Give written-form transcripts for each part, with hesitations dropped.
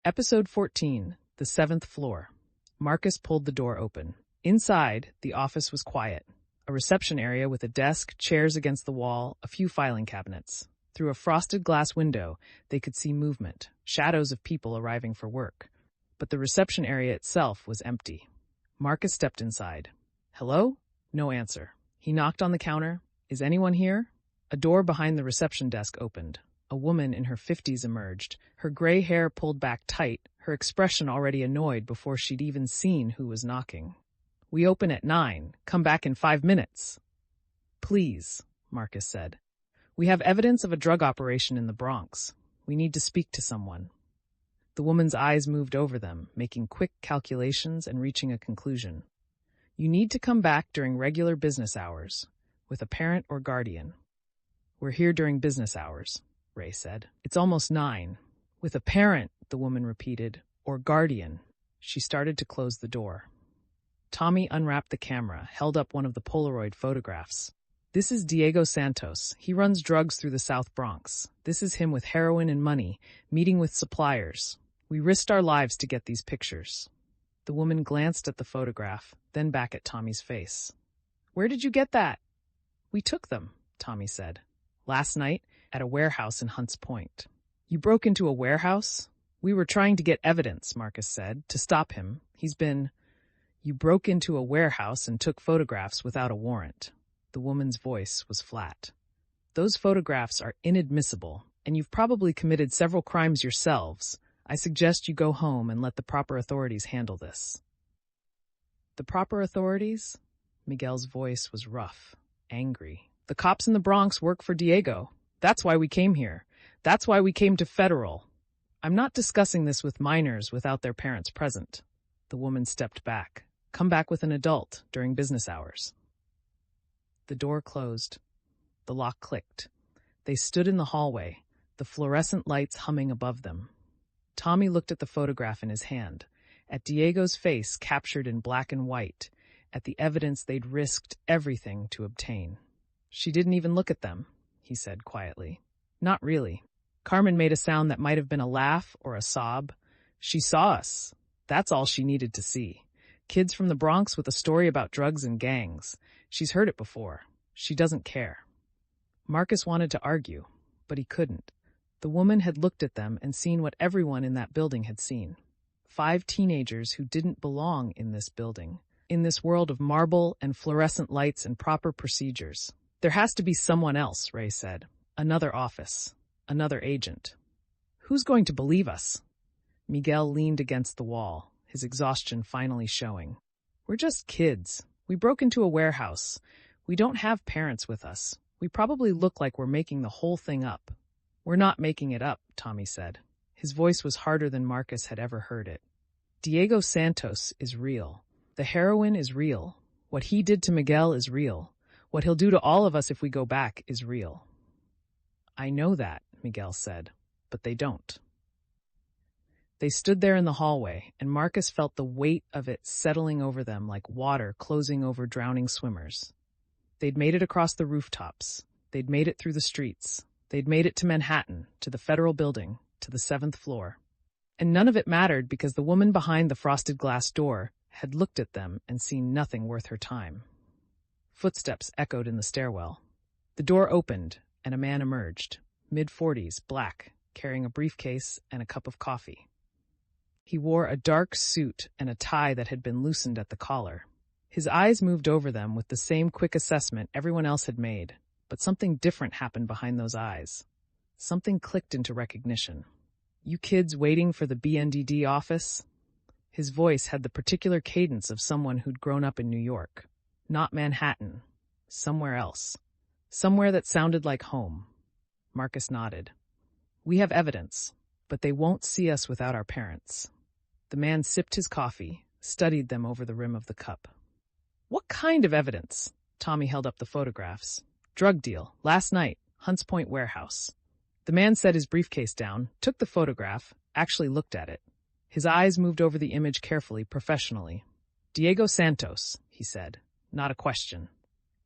Episode 14, The Seventh Floor. Marcus pulled the door open. Inside, the office was quiet. A reception area with a desk, chairs against the wall, a few filing cabinets. Through a frosted glass window, they could see movement, shadows of people arriving for work. But the reception area itself was empty. Marcus stepped inside. Hello? No answer. He knocked on the counter. Is anyone here? A door behind the reception desk opened. A woman in her 50s emerged, her gray hair pulled back tight, her expression already annoyed before she'd even seen who was knocking. We open at 9. Come back in 5 minutes. Please, Marcus said. We have evidence of a drug operation in the Bronx. We need to speak to someone. The woman's eyes moved over them, making quick calculations and reaching a conclusion. You need to come back during regular business hours, with a parent or guardian. We're here during business hours, Ray said. It's almost 9. With a parent, the woman repeated, or guardian. She started to close the door. Tommy unwrapped the camera, held up one of the Polaroid photographs. This is Diego Santos. He runs drugs through the South Bronx. This is him with heroin and money, meeting with suppliers. We risked our lives to get these pictures. The woman glanced at the photograph, then back at Tommy's face. Where did you get that? We took them, Tommy said. Last night, at a warehouse in Hunts Point. You broke into a warehouse? We were trying to get evidence, Marcus said, to stop him. You broke into a warehouse and took photographs without a warrant. The woman's voice was flat. Those photographs are inadmissible, and you've probably committed several crimes yourselves. I suggest you go home and let the proper authorities handle this. The proper authorities? Miguel's voice was rough, angry. The cops in the Bronx work for Diego. That's why we came here. That's why we came to federal. I'm not discussing this with minors without their parents present. The woman stepped back. Come back with an adult during business hours. The door closed. The lock clicked. They stood in the hallway, the fluorescent lights humming above them. Tommy looked at the photograph in his hand, at Diego's face captured in black and white, at the evidence they'd risked everything to obtain. She didn't even look at them, he said quietly. Not really. Carmen made a sound that might have been a laugh or a sob. She saw us. That's all she needed to see. Kids from the Bronx with a story about drugs and gangs. She's heard it before. She doesn't care. Marcus wanted to argue, but he couldn't. The woman had looked at them and seen what everyone in that building had seen. 5 teenagers who didn't belong in this building, in this world of marble and fluorescent lights and proper procedures. There has to be someone else, Ray said. Another office. Another agent. Who's going to believe us? Miguel leaned against the wall, his exhaustion finally showing. We're just kids. We broke into a warehouse. We don't have parents with us. We probably look like we're making the whole thing up. We're not making it up, Tommy said. His voice was harder than Marcus had ever heard it. Diego Santos is real. The heroin is real. What he did to Miguel is real. What he'll do to all of us if we go back is real. I know that, Miguel said, but they don't. They stood there in the hallway, and Marcus felt the weight of it settling over them like water closing over drowning swimmers. They'd made it across the rooftops. They'd made it through the streets. They'd made it to Manhattan, to the federal building, to the 7th floor. And none of it mattered because the woman behind the frosted glass door had looked at them and seen nothing worth her time. Footsteps echoed in the stairwell. The door opened, and a man emerged, mid-40s, black, carrying a briefcase and a cup of coffee. He wore a dark suit and a tie that had been loosened at the collar. His eyes moved over them with the same quick assessment everyone else had made, but something different happened behind those eyes. Something clicked into recognition. You kids waiting for the BNDD office? His voice had the particular cadence of someone who'd grown up in New York. Not Manhattan. Somewhere else. Somewhere that sounded like home. Marcus nodded. We have evidence, but they won't see us without our parents. The man sipped his coffee, studied them over the rim of the cup. What kind of evidence? Tommy held up the photographs. Drug deal, last night, Hunts Point warehouse. The man set his briefcase down, took the photograph, actually looked at it. His eyes moved over the image carefully, professionally. Diego Santos, he said. Not a question.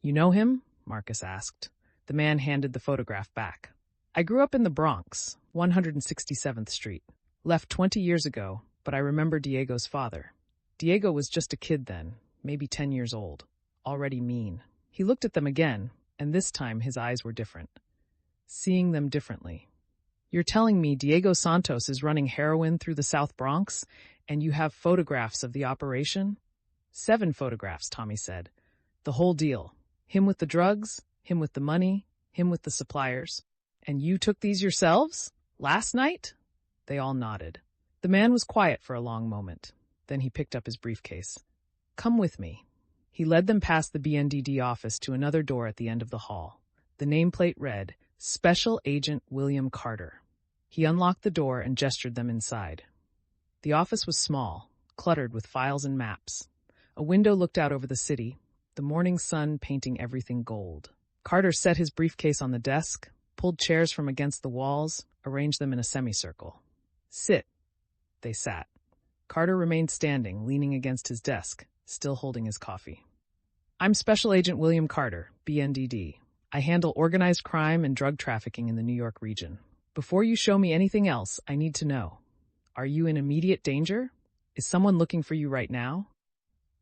You know him? Marcus asked. The man handed the photograph back. I grew up in the Bronx, 167th Street. Left 20 years ago, but I remember Diego's father. Diego was just a kid then, maybe 10 years old. Already mean. He looked at them again, and this time his eyes were different. Seeing them differently. You're telling me Diego Santos is running heroin through the South Bronx, and you have photographs of the operation? 7 photographs, Tommy said. The whole deal. Him with the drugs, him with the money, him with the suppliers. And you took these yourselves? Last night? They all nodded. The man was quiet for a long moment. Then he picked up his briefcase. Come with me. He led them past the BNDD office to another door at the end of the hall. The nameplate read, Special Agent William Carter. He unlocked the door and gestured them inside. The office was small, cluttered with files and maps. A window looked out over the city, the morning sun painting everything gold. Carter set his briefcase on the desk, pulled chairs from against the walls, arranged them in a semicircle. Sit. They sat. Carter remained standing, leaning against his desk, still holding his coffee. I'm Special Agent William Carter, BNDD. I handle organized crime and drug trafficking in the New York region. Before you show me anything else, I need to know. Are you in immediate danger? Is someone looking for you right now?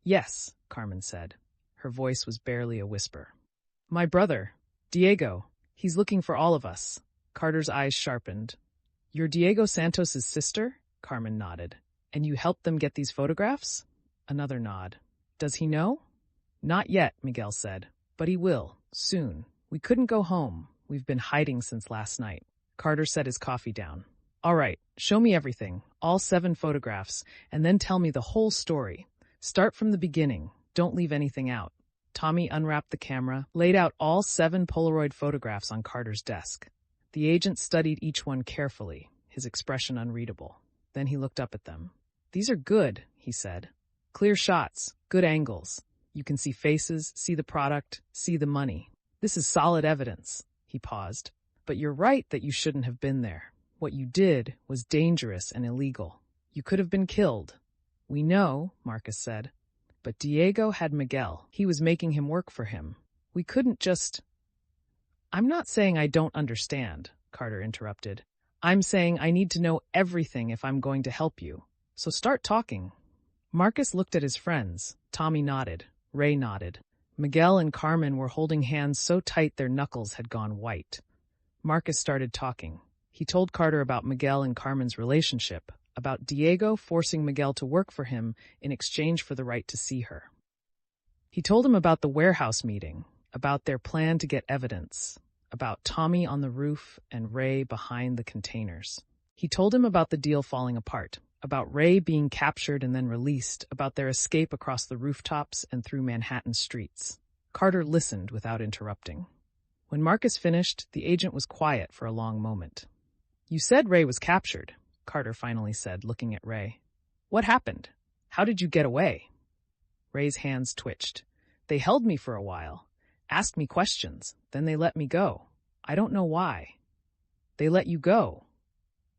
Yes, Carmen said. Her voice was barely a whisper. My brother, Diego. He's looking for all of us. Carter's eyes sharpened. You're Diego Santos's sister? Carmen nodded. And you helped them get these photographs? Another nod. Does he know? Not yet, Miguel said. But he will, soon. We couldn't go home. We've been hiding since last night. Carter set his coffee down. All right, show me everything, all 7 photographs, and then tell me the whole story. Start from the beginning. Don't leave anything out. Tommy unwrapped the camera, laid out all 7 Polaroid photographs on Carter's desk. The agent studied each one carefully, his expression unreadable. Then he looked up at them. These are good, he said. Clear shots, good angles. You can see faces, see the product, see the money. This is solid evidence. He paused. But you're right that you shouldn't have been there. What you did was dangerous and illegal. You could have been killed. We know, Marcus said. But Diego had Miguel. He was making him work for him. We couldn't just... I'm not saying I don't understand, Carter interrupted. I'm saying I need to know everything if I'm going to help you. So start talking. Marcus looked at his friends. Tommy nodded. Ray nodded. Miguel and Carmen were holding hands so tight their knuckles had gone white. Marcus started talking. He told Carter about Miguel and Carmen's relationship, about Diego forcing Miguel to work for him in exchange for the right to see her. He told him about the warehouse meeting, about their plan to get evidence, about Tommy on the roof and Ray behind the containers. He told him about the deal falling apart, about Ray being captured and then released, about their escape across the rooftops and through Manhattan streets. Carter listened without interrupting. When Marcus finished, the agent was quiet for a long moment. You said Ray was captured, Carter finally said, looking at Ray. What happened? How did you get away? Ray's hands twitched. They held me for a while, asked me questions, then they let me go. I don't know why. They let you go,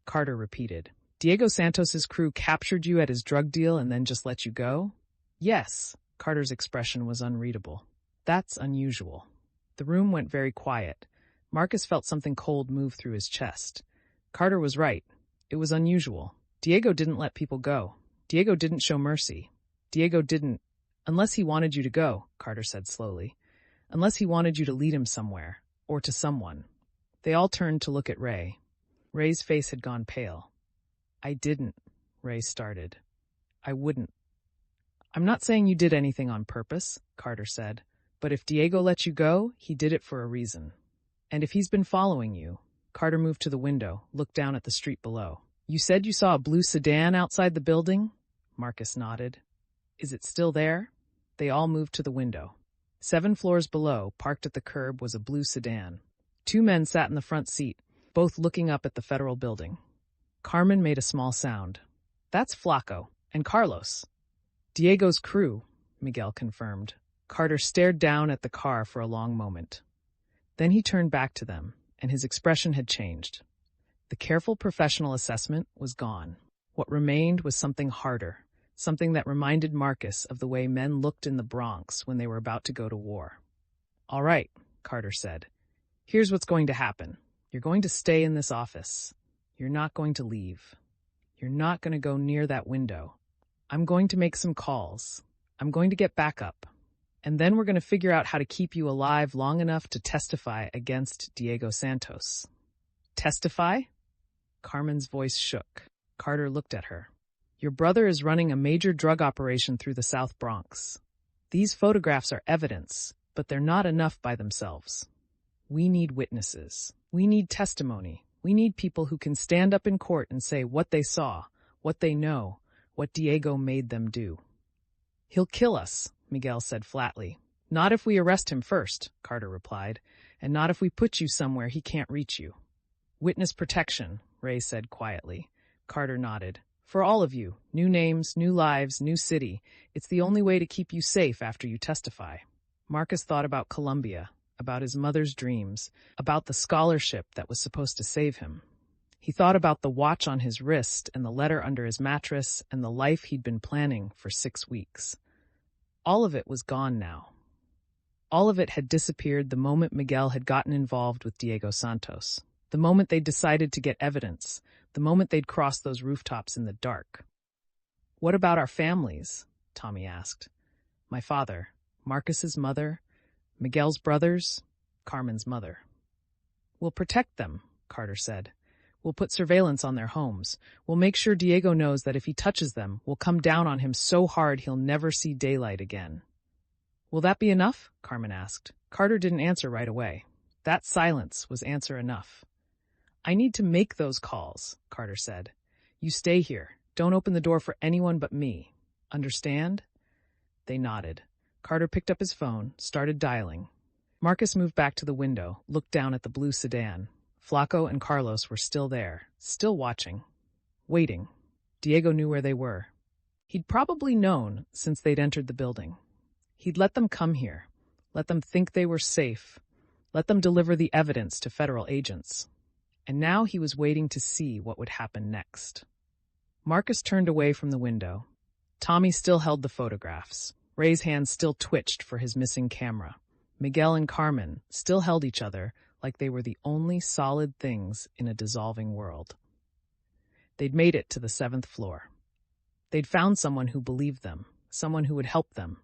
Carter repeated. Diego Santos's crew captured you at his drug deal and then just let you go? Yes, Carter's expression was unreadable. That's unusual. The room went very quiet. Marcus felt something cold move through his chest. Carter was right. It was unusual. Diego didn't let people go. Diego didn't show mercy. Diego didn't... Unless he wanted you to go, Carter said slowly. Unless he wanted you to lead him somewhere, or to someone. They all turned to look at Ray. Ray's face had gone pale. I didn't, Ray started. I wouldn't. I'm not saying you did anything on purpose, Carter said. But if Diego let you go, he did it for a reason. And if he's been following you... Carter moved to the window, looked down at the street below. You said you saw a blue sedan outside the building? Marcus nodded. Is it still there? They all moved to the window. 7 floors below, parked at the curb, was a blue sedan. 2 men sat in the front seat, both looking up at the federal building. Carmen made a small sound. That's Flaco and Carlos. Diego's crew, Miguel confirmed. Carter stared down at the car for a long moment. Then he turned back to them, and his expression had changed. The careful professional assessment was gone. What remained was something harder, something that reminded Marcus of the way men looked in the Bronx when they were about to go to war. All right, Carter said. Here's what's going to happen. You're going to stay in this office. You're not going to leave. You're not going to go near that window. I'm going to make some calls. I'm going to get backup. And then we're going to figure out how to keep you alive long enough to testify against Diego Santos. Testify? Carmen's voice shook. Carter looked at her. Your brother is running a major drug operation through the South Bronx. These photographs are evidence, but they're not enough by themselves. We need witnesses. We need testimony. We need people who can stand up in court and say what they saw, what they know, what Diego made them do. He'll kill us, Miguel said flatly. Not if we arrest him first, Carter replied, and not if we put you somewhere he can't reach you. Witness protection, Ray said quietly. Carter nodded. For all of you, new names, new lives, new city. It's the only way to keep you safe after you testify. Marcus thought about Colombia, about his mother's dreams, about the scholarship that was supposed to save him. He thought about the watch on his wrist and the letter under his mattress and the life he'd been planning for 6 weeks. All of it was gone now. All of it had disappeared the moment Miguel had gotten involved with Diego Santos, the moment they'd decided to get evidence, the moment they'd crossed those rooftops in the dark. What about our families? Tommy asked. My father, Marcus's mother, Miguel's brothers, Carmen's mother. We'll protect them, Carter said. We'll put surveillance on their homes. We'll make sure Diego knows that if he touches them, we'll come down on him so hard he'll never see daylight again. Will that be enough? Carmen asked. Carter didn't answer right away. That silence was answer enough. I need to make those calls, Carter said. You stay here. Don't open the door for anyone but me. Understand? They nodded. Carter picked up his phone, started dialing. Marcus moved back to the window, looked down at the blue sedan. Flaco and Carlos were still there, still watching, waiting. Diego knew where they were. He'd probably known since they'd entered the building. He'd let them come here, let them think they were safe, let them deliver the evidence to federal agents. And now he was waiting to see what would happen next. Marcus turned away from the window. Tommy still held the photographs. Ray's hand still twitched for his missing camera. Miguel and Carmen still held each other like they were the only solid things in a dissolving world. They'd made it to the 7th floor. They'd found someone who believed them, someone who would help them.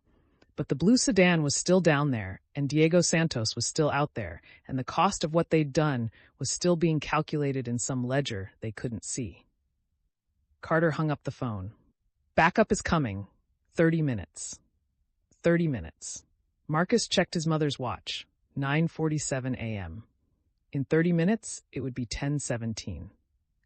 But the blue sedan was still down there, and Diego Santos was still out there, and the cost of what they'd done was still being calculated in some ledger they couldn't see. Carter hung up the phone. Backup is coming. 30 minutes. 30 minutes. Marcus checked his mother's watch. 9:47 a.m. In 30 minutes, it would be 10:17.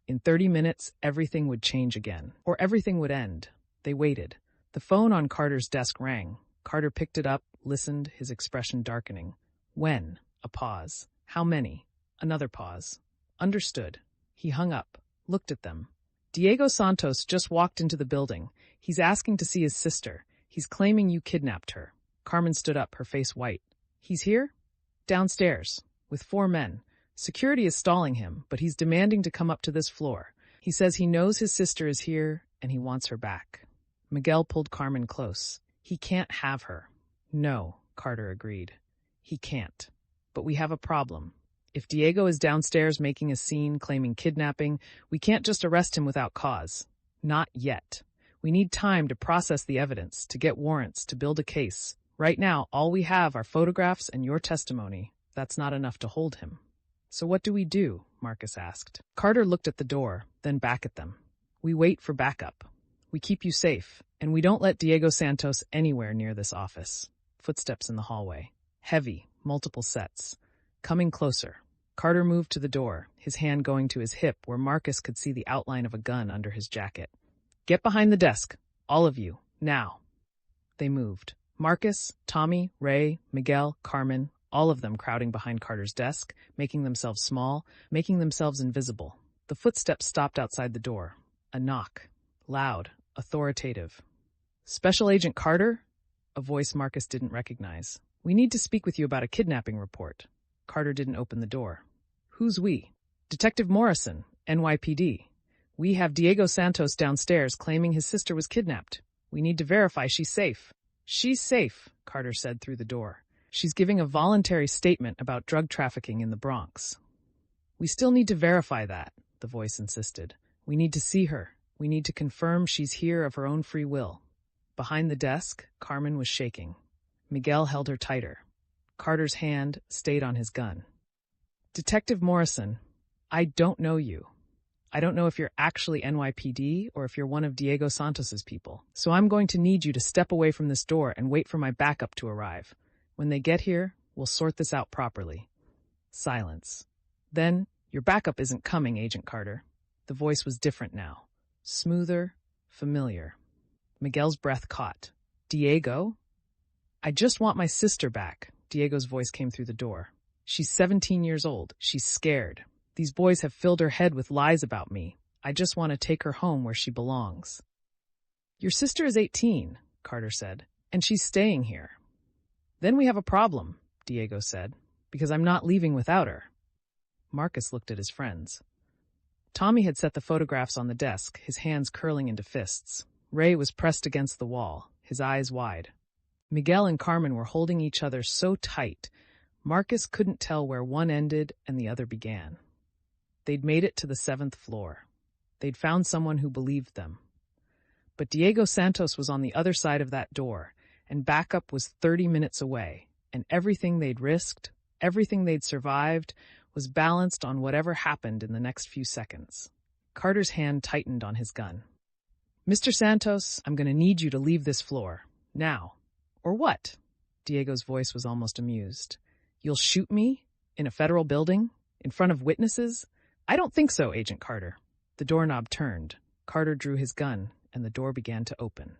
In 30 minutes, everything would change again, or everything would end. They waited. The phone on Carter's desk rang. Carter picked it up, listened, his expression darkening. When? A pause. How many? Another pause. Understood. He hung up, looked at them. Diego Santos just walked into the building. He's asking to see his sister. He's claiming you kidnapped her. Carmen stood up, her face white. He's here? Downstairs, with 4 men. Security is stalling him, but he's demanding to come up to this floor. He says he knows his sister is here, and he wants her back. Miguel pulled Carmen close. He can't have her. No, Carter agreed. He can't. But we have a problem. If Diego is downstairs making a scene, claiming kidnapping, we can't just arrest him without cause. Not yet. We need time to process the evidence, to get warrants, to build a case. Right now, all we have are photographs and your testimony. That's not enough to hold him. So what do we do? Marcus asked. Carter looked at the door, then back at them. We wait for backup. We keep you safe, and we don't let Diego Santos anywhere near this office. Footsteps in the hallway. Heavy, multiple sets. Coming closer. Carter moved to the door, his hand going to his hip where Marcus could see the outline of a gun under his jacket. Get behind the desk. All of you. Now. They moved. Marcus, Tommy, Ray, Miguel, Carmen, all of them crowding behind Carter's desk, making themselves small, making themselves invisible. The footsteps stopped outside the door. A knock. Loud, authoritative. Special Agent Carter? A voice Marcus didn't recognize. We need to speak with you about a kidnapping report. Carter didn't open the door. Who's we? Detective Morrison, NYPD. We have Diego Santos downstairs claiming his sister was kidnapped. We need to verify she's safe. She's safe, Carter said through the door. She's giving a voluntary statement about drug trafficking in the Bronx. We still need to verify that, the voice insisted. We need to see her. We need to confirm she's here of her own free will. Behind the desk, Carmen was shaking. Miguel held her tighter. Carter's hand stayed on his gun. Detective Morrison, I don't know you. I don't know if you're actually NYPD or if you're one of Diego Santos's people. So I'm going to need you to step away from this door and wait for my backup to arrive. When they get here, we'll sort this out properly. Silence. Then, your backup isn't coming, Agent Carter. The voice was different now. Smoother, familiar. Miguel's breath caught. Diego? I just want my sister back. Diego's voice came through the door. She's 17 years old. She's scared. These boys have filled her head with lies about me. I just want to take her home where she belongs. Your sister is 18, Carter said, and she's staying here. Then we have a problem, Diego said, because I'm not leaving without her. Marcus looked at his friends. Tommy had set the photographs on the desk, his hands curling into fists. Ray was pressed against the wall, his eyes wide. Miguel and Carmen were holding each other so tight, Marcus couldn't tell where one ended and the other began. They'd made it to the 7th floor. They'd found someone who believed them. But Diego Santos was on the other side of that door, and backup was 30 minutes away, and everything they'd risked, everything they'd survived, was balanced on whatever happened in the next few seconds. Carter's hand tightened on his gun. Mr. Santos, I'm going to need you to leave this floor. Now. Or what? Diego's voice was almost amused. You'll shoot me? In a federal building? In front of witnesses? I don't think so, Agent Carter. The doorknob turned. Carter drew his gun, and the door began to open.